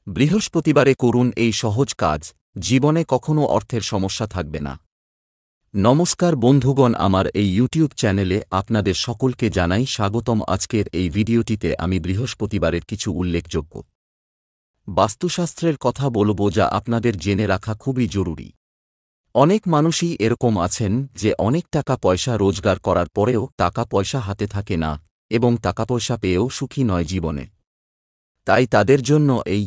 বৃহস্পতিবারে করুন এই সহজ কাজ, জীবনে কখনো অর্থের সমস্যা থাকবে না। নমস্কার বন্ধুগণ, আমার এই ইউটিউব চ্যানেলে আপনাদের সকলকে জানাই স্বাগতম। আজকের এই ভিডিওটিতে আমি বৃহস্পতিবারের কিছু উল্লেখযোগ্য বাস্তুশাস্ত্রের কথা বলব, যা আপনাদের জেনে রাখা খুবই জরুরি। অনেক মানুষই এরকম আছেন যে অনেক টাকা পয়সা রোজগার করার পরেও টাকা পয়সা হাতে থাকে না এবং টাকা পয়সা পেয়েও সুখী নয় জীবনে। তাই তাদের জন্য এই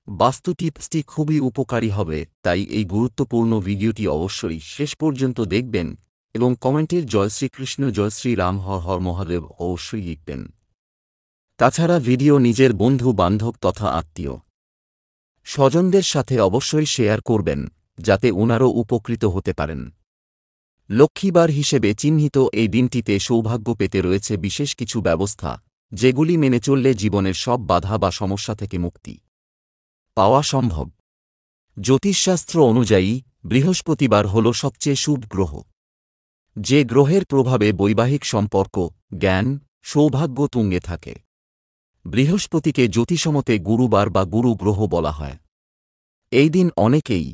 বাস্তু টিপসটি খুবই উপকারী হবে। তাই এই গুরুত্বপূর্ণ ভিডিওটি অবশ্যই শেষ পর্যন্ত দেখবেন এবং কমেন্টের জয় শ্রীকৃষ্ণ, জয় শ্রীরাম, হর হর মহাদেব অবশ্যই লিখবেন। তাছাড়া ভিডিও নিজের বন্ধু বান্ধব তথা আত্মীয় স্বজনদের সাথে অবশ্যই শেয়ার করবেন, যাতে ওনারও উপকৃত হতে পারেন। লক্ষ্মীবার হিসেবে চিহ্নিত এই দিনটিতে সৌভাগ্য পেতে রয়েছে বিশেষ কিছু ব্যবস্থা, যেগুলি মেনে চললে জীবনের সব বাধা বা সমস্যা থেকে মুক্তি পাওয়া সম্ভব। জ্যোতিষশাস্ত্র অনুযায়ী বৃহস্পতিবার হল সবচেয়ে শুভ গ্রহ, যে গ্রহের প্রভাবে বৈবাহিক সম্পর্ক, জ্ঞান, সৌভাগ্য তুঙ্গে থাকে। বৃহস্পতিকে জ্যোতিষমতে গুরুবার বা গুরু গ্রহ বলা হয়। এই দিন অনেকেই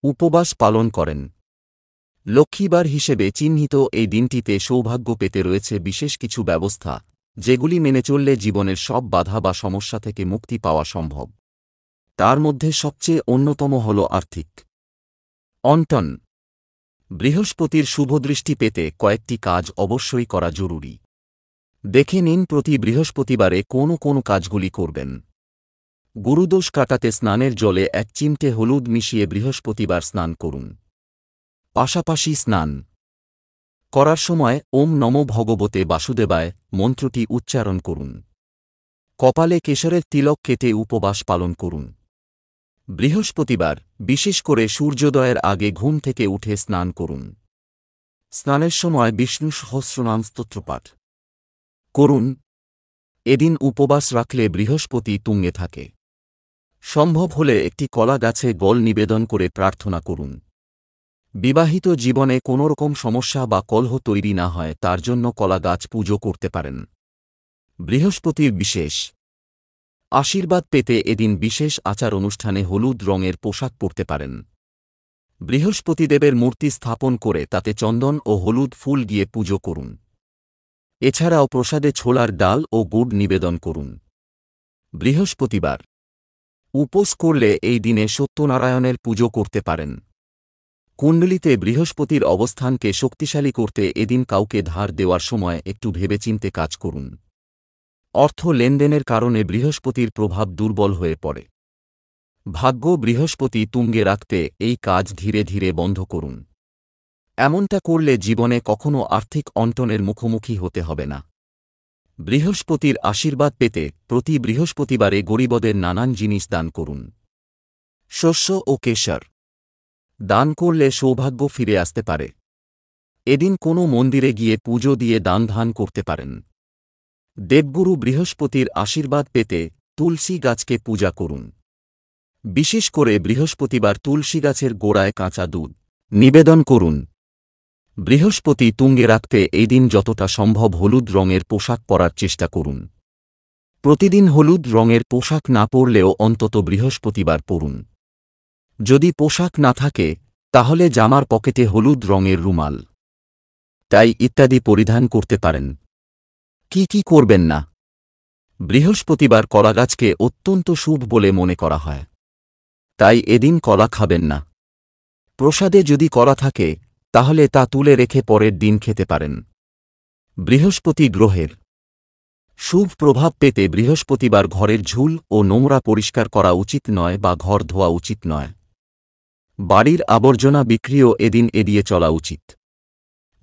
উপবাস পালন করেন। লক্ষ্মীবার হিসেবে চিহ্নিত এই দিনটিতে সৌভাগ্য পেতে রয়েছে বিশেষ কিছু ব্যবস্থা, যেগুলি মেনে চললে জীবনের সব বাধা বা সমস্যা থেকে মুক্তি পাওয়া সম্ভব। তার মধ্যে সবচেয়ে অন্যতম হল আর্থিক অনটন। বৃহস্পতির শুভদৃষ্টি পেতে কয়েকটি কাজ অবশ্যই করা জরুরি। দেখে নিন প্রতি বৃহস্পতিবারে কোন কোন কাজগুলি করবেন। গুরুদোষ কাটাতে স্নানের জলে 1 চিমটে হলুদ মিশিয়ে বৃহস্পতিবার স্নান করুন। পাশাপাশি স্নান করার সময় ওম নমো ভগবতে বাসুদেবায় মন্ত্রটি উচ্চারণ করুন। কপালে কেশরের তিলক কেটে উপবাস পালন করুন। বৃহস্পতিবার বিশেষ করে সূর্যোদয়ের আগে ঘুম থেকে উঠে স্নান করুন। স্নানের সময় বিষ্ণু সহস্রনাম স্তোত্রপাঠ করুন। এদিন উপবাস রাখলে বৃহস্পতি তুঙ্গে থাকে। সম্ভব হলে একটি কলা গাছে গল নিবেদন করে প্রার্থনা করুন। বিবাহিত জীবনে কোনোরকম সমস্যা বা কলহ তৈরি না হয় তার জন্য কলা গাছ পুজো করতে পারেন। বৃহস্পতির বিশেষ আশীর্বাদ পেতে এদিন বিশেষ আচার অনুষ্ঠানে হলুদ রঙের পোশাক পরতে পারেন। বৃহস্পতিদেবের মূর্তি স্থাপন করে তাতে চন্দন ও হলুদ ফুল দিয়ে পুজো করুন। এছাড়াও প্রসাদে ছোলার ডাল ও গুড় নিবেদন করুন। বৃহস্পতিবার উপোস করলে এই দিনে সত্যনারায়ণের পুজো করতে পারেন। কুণ্ডলিতে বৃহস্পতির অবস্থানকে শক্তিশালী করতে এদিন কাউকে ধার দেওয়ার সময় একটু ভেবেচিন্তে কাজ করুন। অর্থ লেনদেনের কারণে বৃহস্পতির প্রভাব দুর্বল হয়ে পড়ে। ভাগ্য বৃহস্পতি তুঙ্গে রাখতে এই কাজ ধীরে ধীরে বন্ধ করুন। এমনটা করলে জীবনে কখনো আর্থিক অনটনের মুখোমুখি হতে হবে না। বৃহস্পতির আশীর্বাদ পেতে প্রতি বৃহস্পতিবারে গরিবদের নানান জিনিস দান করুন। শস্য ও কেশর দান করলে সৌভাগ্য ফিরে আসতে পারে। এদিন কোনো মন্দিরে গিয়ে পুজো দিয়ে দান ধান করতে পারেন। দেবগুরু বৃহস্পতির আশীর্বাদ পেতে তুলসী গাছকে পূজা করুন। বিশেষ করে বৃহস্পতিবার তুলসী গাছের গোড়ায় কাঁচা দুধ নিবেদন করুন। বৃহস্পতি তুঙ্গে রাখতে এই দিন যতটা সম্ভব হলুদ রঙের পোশাক পরার চেষ্টা করুন। প্রতিদিন হলুদ রঙের পোশাক না পরলেও অন্তত বৃহস্পতিবার পরুন। যদি পোশাক না থাকে তাহলে জামার পকেটে হলুদ রঙের রুমাল, টাই ইত্যাদি পরিধান করতে পারেন। কি করবেন না? বৃহস্পতিবার কলাগাছকে অত্যন্ত শুভ বলে মনে করা হয়, তাই এদিন কলা খাবেন না। প্রসাদে যদি কলা থাকে তাহলে তা তুলে রেখে পরের দিন খেতে পারেন। বৃহস্পতি গ্রহের শুভ প্রভাব পেতে বৃহস্পতিবার ঘরের ঝুল ও নোংরা পরিষ্কার করা উচিত নয় বা ঘর ধোয়া উচিত নয়। বাড়ির আবর্জনা বিক্রিও এদিন এড়িয়ে চলা উচিত।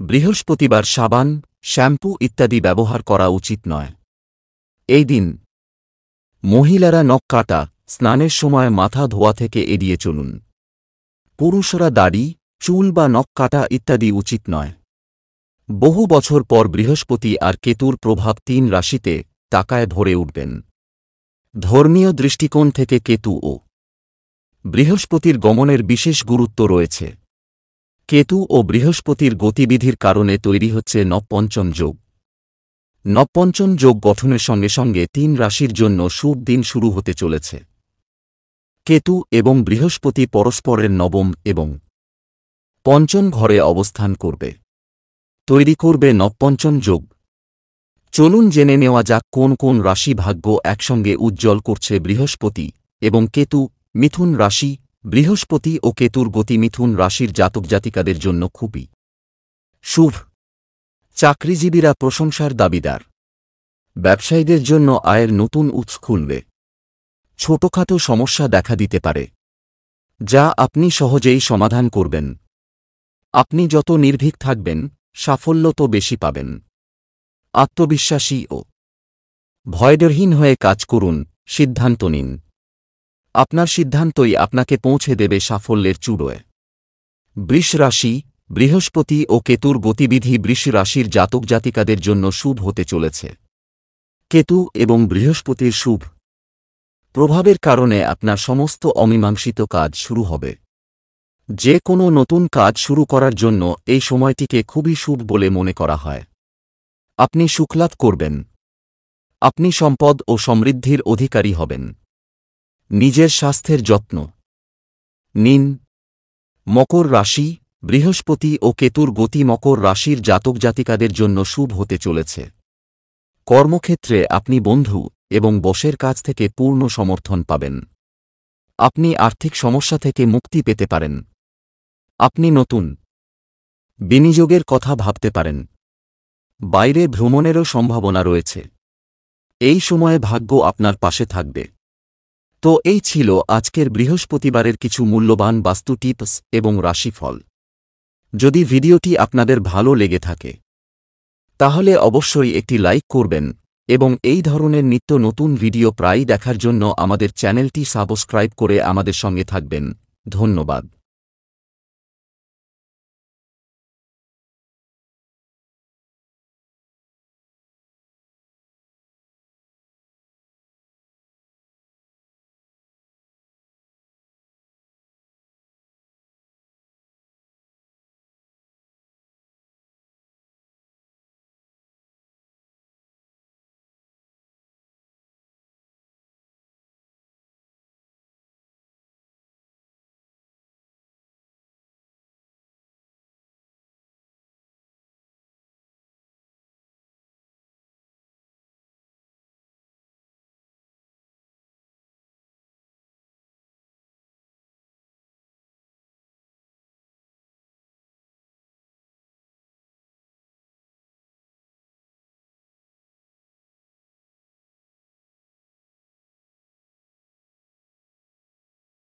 বৃহস্পতিবার সাবান, শ্যাম্পু ইত্যাদি ব্যবহার করা উচিত নয়। এই দিন মহিলারা নখ কাটা, স্নানের সময় মাথা ধোয়া থেকে এড়িয়ে চলুন। পুরুষরা দাড়ি, চুল বা নখ কাটা ইত্যাদি উচিত নয়। বহু বছর পর বৃহস্পতি আর কেতুর প্রভাব 3 রাশিতে টাকায় ভরে উঠবেন। ধর্মীয় দৃষ্টিকোণ থেকে কেতু ও বৃহস্পতির গমনের বিশেষ গুরুত্ব রয়েছে। কেতু ও বৃহস্পতির গতিবিধির কারণে তৈরি হচ্ছে নবপঞ্চম যোগ। নবপঞ্চম যোগ গঠনের সঙ্গে সঙ্গে ৩ রাশির জন্য শুভ দিন শুরু হতে চলেছে। কেতু এবং বৃহস্পতি পরস্পরের নবম এবং পঞ্চম ঘরে অবস্থান করবে, তৈরি করবে নবপঞ্চম যোগ। চলুন জেনে নেওয়া যাক কোন কোন রাশি ভাগ্য একসঙ্গে উজ্জ্বল করছে বৃহস্পতি এবং কেতু। মিথুন রাশি। বৃহস্পতি ও কেতুর গতি মিথুন রাশির জাতক জাতিকাদের জন্য খুবই শুভ। চাকরিজীবীরা প্রশংসার দাবিদার। ব্যবসায়ীদের জন্য আয়ের নতুন উৎস খুলবে। ছোটখাটো সমস্যা দেখা দিতে পারে, যা আপনি সহজেই সমাধান করবেন। আপনি যত নির্ভীক থাকবেন, সাফল্য তো বেশি পাবেন। আত্মবিশ্বাসী ও ভয়ডরহীন হয়ে কাজ করুন, সিদ্ধান্ত নিন। আপনার সিদ্ধান্তই আপনাকে পৌঁছে দেবে সাফল্যের চূড়োয়। বৃষ রাশি। বৃহস্পতি ও কেতুর গতিবিধি বৃষ রাশির জাতক জাতিকাদের জন্য শুভ হতে চলেছে। কেতু এবং বৃহস্পতির শুভ প্রভাবের কারণে আপনার সমস্ত অমীমাংসিত কাজ শুরু হবে। যে কোনো নতুন কাজ শুরু করার জন্য এই সময়টিকে খুবই শুভ বলে মনে করা হয়। আপনি সুখলাভ করবেন। আপনি সম্পদ ও সমৃদ্ধির অধিকারী হবেন। নিজের স্বাস্থ্যের যত্ন নিন। মকর রাশি। বৃহস্পতি ও কেতুর গতি মকর রাশির জাতক জাতিকাদের জন্য শুভ হতে চলেছে। কর্মক্ষেত্রে আপনি বন্ধু এবং বসের কাছ থেকে পূর্ণ সমর্থন পাবেন। আপনি আর্থিক সমস্যা থেকে মুক্তি পেতে পারেন। আপনি নতুন বিনিয়োগের কথা ভাবতে পারেন। বাইরে ভ্রমণেরও সম্ভাবনা রয়েছে। এই সময়ে ভাগ্য আপনার পাশে থাকবে। তো এই ছিল আজকের বৃহস্পতিবারের কিছু মূল্যবান বাস্তু টিপস এবং রাশিফল। যদি ভিডিওটি আপনাদের ভালো লেগে থাকে তাহলে অবশ্যই একটি লাইক করবেন এবং এই ধরনের নিত্য নতুন ভিডিও প্রায়ই দেখার জন্য আমাদের চ্যানেলটি সাবস্ক্রাইব করে আমাদের সঙ্গে থাকবেন। ধন্যবাদ।